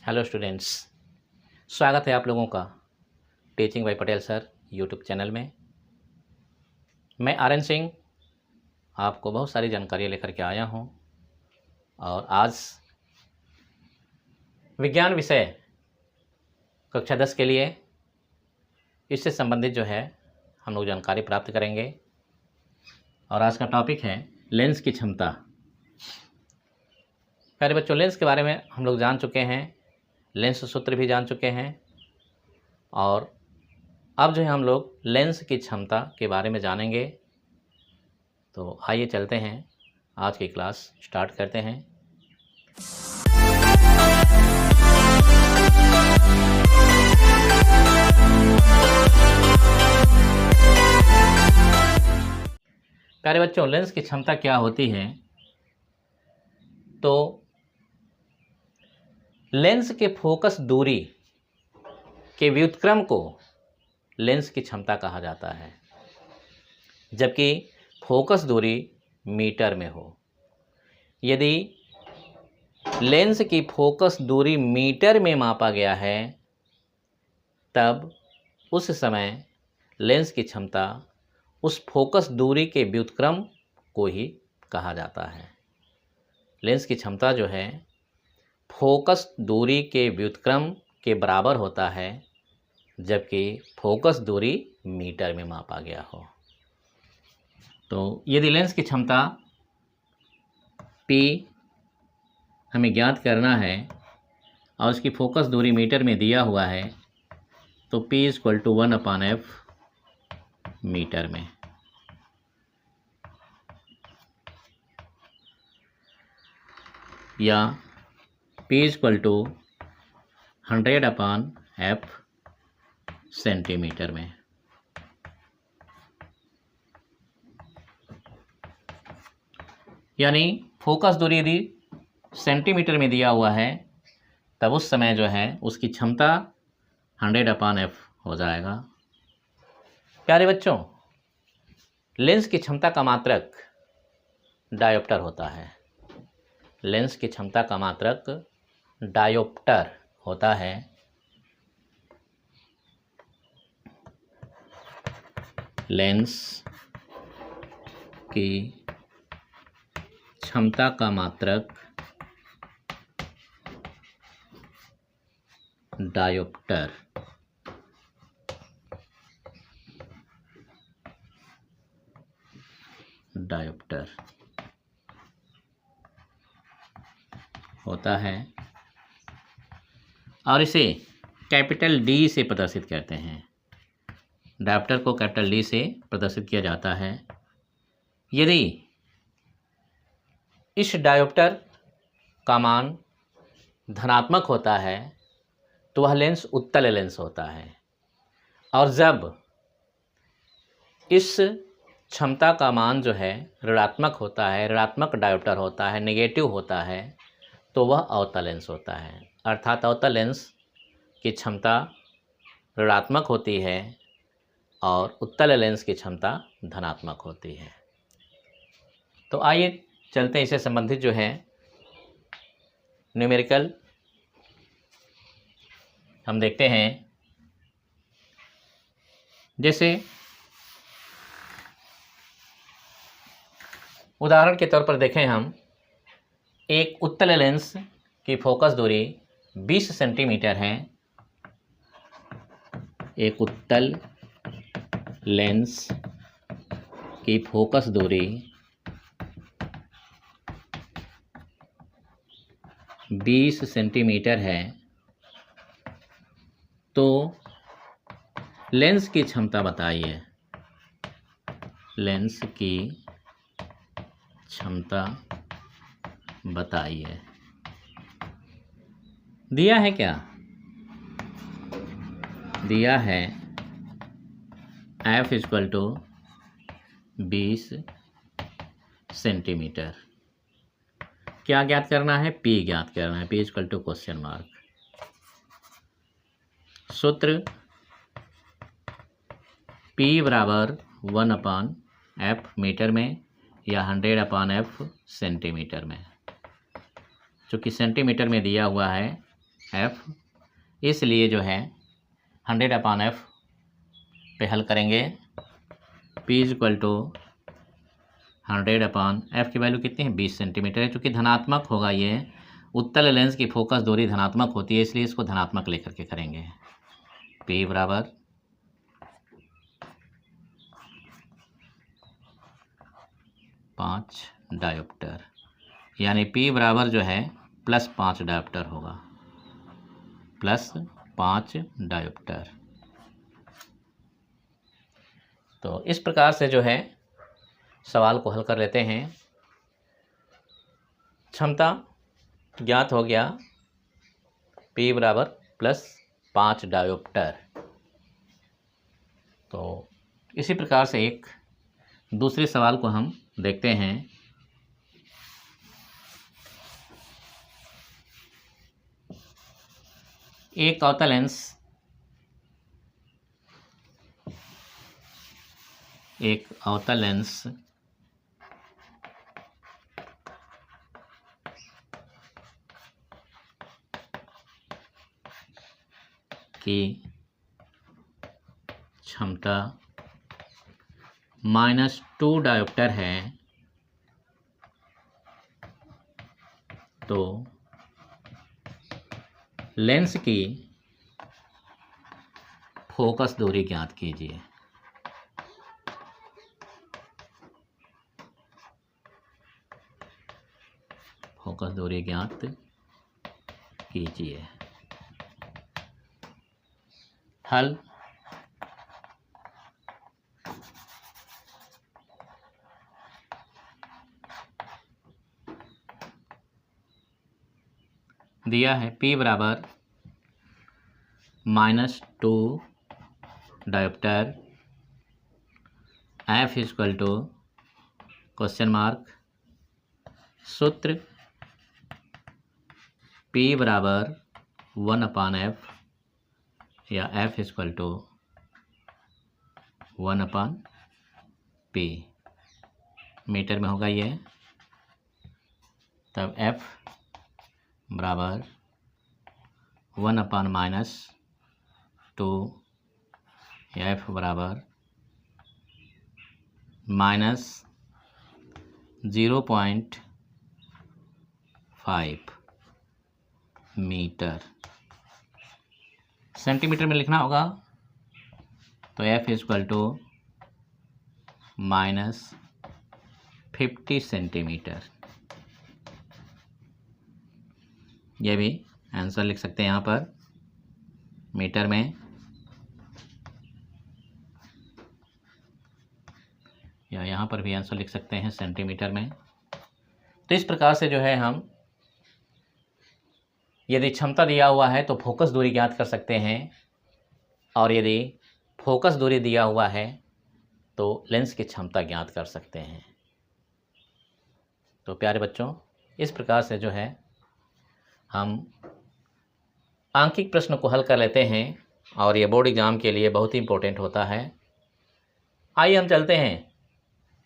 Hello students, स्वागत है आप लोगों का teaching bye Patel sir YouTube channel में। मैं आर एन सिंह आपको बहुत सारी जानकारियाँ लेकर के आया हूँ और आज विज्ञान विषय कक्षा 10 के लिए इससे संबंधित जो है हम लोग जानकारी प्राप्त करेंगे। और आज का टॉपिक है लेंस की क्षमता। प्यारे बच्चों, लेंस के बारे में हम लोग जान चुके हैं, लेंस सूत्र भी जान चुके हैं और अब जो है हम लोग लेंस की क्षमता के बारे में जानेंगे। तो आइए चलते हैं, आज की क्लास स्टार्ट करते हैं। प्यारे बच्चों, लेंस की क्षमता क्या होती है? तो लेंस के फोकस दूरी के व्युत्क्रम को लेंस की क्षमता कहा जाता है, जबकि फोकस दूरी मीटर में हो। यदि लेंस की फोकस दूरी मीटर में मापा गया है तब उस समय लेंस की क्षमता उस फोकस दूरी के व्युत्क्रम को ही कहा जाता है। लेंस की क्षमता जो है फोकस दूरी के व्युत्क्रम के बराबर होता है, जबकि फोकस दूरी मीटर में मापा गया हो। तो यदि लेंस की क्षमता P हमें ज्ञात करना है और उसकी फोकस दूरी मीटर में दिया हुआ है तो P = 1/f मीटर में। या P = 100/f सेंटीमीटर में। यानी फोकस दूरी यदि सेंटीमीटर में दिया हुआ है तब उस समय जो है उसकी क्षमता 100/f हो जाएगा। प्यारे बच्चों, लेंस की क्षमता का मात्रक डायोप्टर होता है। लेंस की क्षमता का मात्रक डायोप्टर होता है। लेंस की क्षमता का मात्रक डायोप्टर होता है और इसे कैपिटल D से प्रदर्शित करते हैं। डायोप्टर को कैपिटल D से प्रदर्शित किया जाता है। यदि इस डायोप्टर का मान धनात्मक होता है तो वह लेंस उत्तल लेंस होता है, और जब इस क्षमता का मान जो है ऋणात्मक होता है, ऋणात्मक डायोप्टर होता है, नेगेटिव होता है, तो वह अवतल लेंस होता है। अर्थात अवतल लेंस की क्षमता ऋणात्मक होती है और उत्तल लेंस की क्षमता धनात्मक होती है। तो आइए चलते हैं, इससे संबंधित जो है न्यूमेरिकल हम देखते हैं। जैसे उदाहरण के तौर पर देखें, हम एक उत्तल लेंस की फोकस दूरी 20 सेंटीमीटर है। एक उत्तल लेंस की फोकस दूरी 20 सेंटीमीटर है, तो लेंस की क्षमता बताइए। लेंस की क्षमता बताइए। दिया है क्या? दिया है F = 20 सेंटीमीटर। क्या ज्ञात करना है? P ज्ञात करना है। P = ? सूत्र P = 1/f मीटर में या 100/f सेंटीमीटर में। चूँकि सेंटीमीटर में दिया हुआ है एफ, इसलिए जो है 100/f पे हल करेंगे। P इक्वल टू 100/f की वैल्यू कितनी है 20 सेंटीमीटर है। चूँकि धनात्मक होगा ये, उत्तल लेंस की फोकस दूरी धनात्मक होती है, इसलिए इसको धनात्मक लेकर के करेंगे। P बराबर 5 डायोप्टर, यानी P बराबर जो है +5 डायोप्टर होगा, +5 डायोप्टर। तो इस प्रकार से जो है सवाल को हल कर लेते हैं। क्षमता ज्ञात हो गया, P बराबर +5 डायोप्टर। तो इसी प्रकार से एक दूसरे सवाल को हम देखते हैं। एक अवतल लेंस की क्षमता -2 डायोप्टर है, तो लेंस की फोकस दूरी ज्ञात कीजिए। फोकस दूरी ज्ञात कीजिए। हल दिया है P बराबर -2 dioptre, F equal to question mark, सूत्र P बराबर 1/f या F equal to 1/p, metre में होगा ये। तब F बराबर 1/-2 या F बराबर -0.5 मीटर। सेंटीमीटर में लिखना होगा, तो F इक्वल टू -50 सेंटीमीटर। ये भी आंसर लिख सकते हैं यहाँ पर मीटर में, या यहाँ पर भी आंसर लिख सकते हैं सेंटीमीटर में। तो इस प्रकार से जो है हम, यदि क्षमता दिया हुआ है तो फोकस दूरी ज्ञात कर सकते हैं, और यदि फोकस दूरी दिया हुआ है तो लेंस की क्षमता ज्ञात कर सकते हैं। तो प्यारे बच्चों, इस प्रकार से जो है हम आंकिक प्रश्न को हल कर लेते हैं, और ये बोर्ड एग्जाम के लिए बहुत ही इम्पोर्टेंट होता है। आइए हम चलते हैं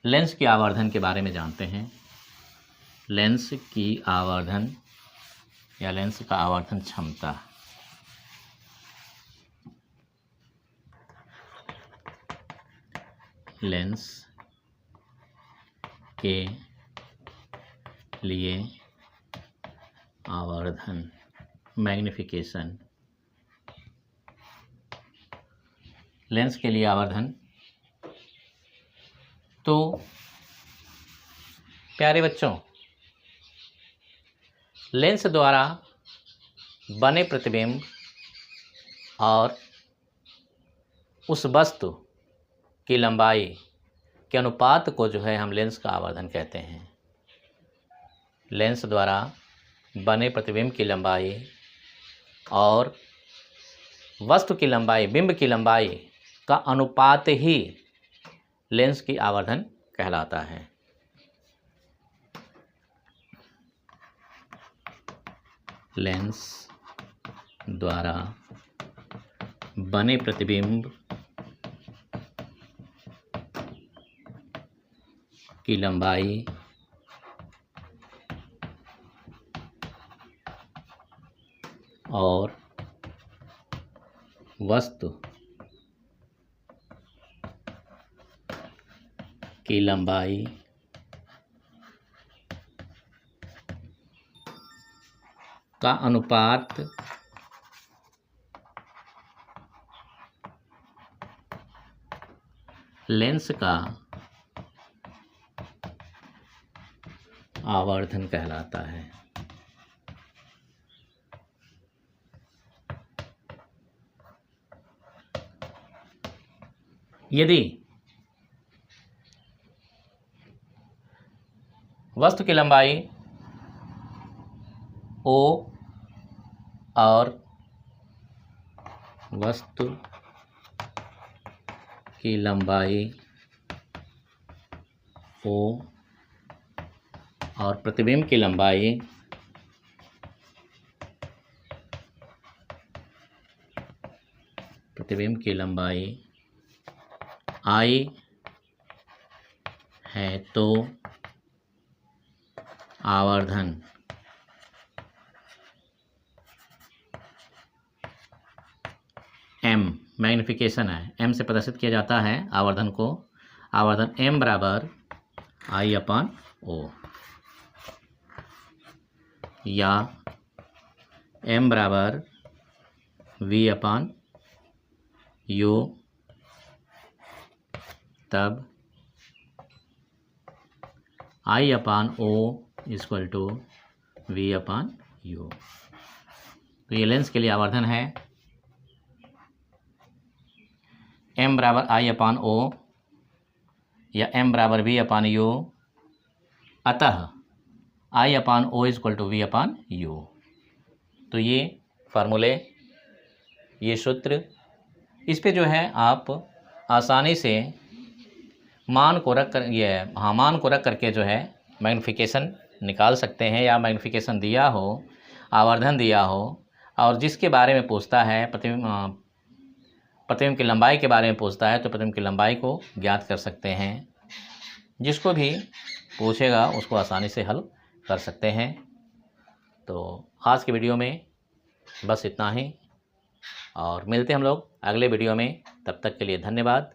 लेंस की आवर्धन के बारे में जानते हैं। लेंस की आवर्धन या लेंस का आवर्धन क्षमता। लेंस के लिए आवर्धन, मैग्निफिकेशन, लेंस के लिए आवर्धन। तो प्यारे बच्चों, लेंस द्वारा बने प्रतिबिंब और उस वस्तु की लंबाई के अनुपात को जो है हम लेंस का आवर्धन कहते हैं। लेंस द्वारा बने प्रतिबिंब की लंबाई और वस्तु की लंबाई, बिंब की लंबाई का अनुपात ही लेंस की आवर्धन कहलाता है। लेंस द्वारा बने प्रतिबिंब की लंबाई और वस्तु की लंबाई का अनुपात लेंस का आवर्धन कहलाता है। यदि वस्तु की लंबाई O और वस्तु की लंबाई O और प्रतिबिंब की लंबाई I है तो आवर्धन M मैग्निफिकेशन है, M से प्रदर्शित किया जाता है आवर्धन को। आवर्धन M बराबर I/O या M बराबर V/U, तब I/O = V/U। तो ये लेंस के लिए आवर्धन है। M बराबर I/O या M बराबर V/U, अतः I/O = V/U। तो ये फार्मूले, ये सूत्र, इस पे जो है आप आसानी से मान को रख करके जो है मैग्निफिकेशन निकाल सकते हैं, या मैग्निफिकेशन दिया हो, आवर्धन दिया हो, और जिसके बारे में पूछता है, प्रतिबिंब की लंबाई के बारे में पूछता है, तो प्रतिबिंब की लंबाई को ज्ञात कर सकते हैं। जिसको भी पूछेगा उसको आसानी से हल कर सकते हैं। तो आज के वीडियो में बस इतना ही, और मिलते हैं हम लोग अगले वीडियो में। तब तक के लिए धन्यवाद।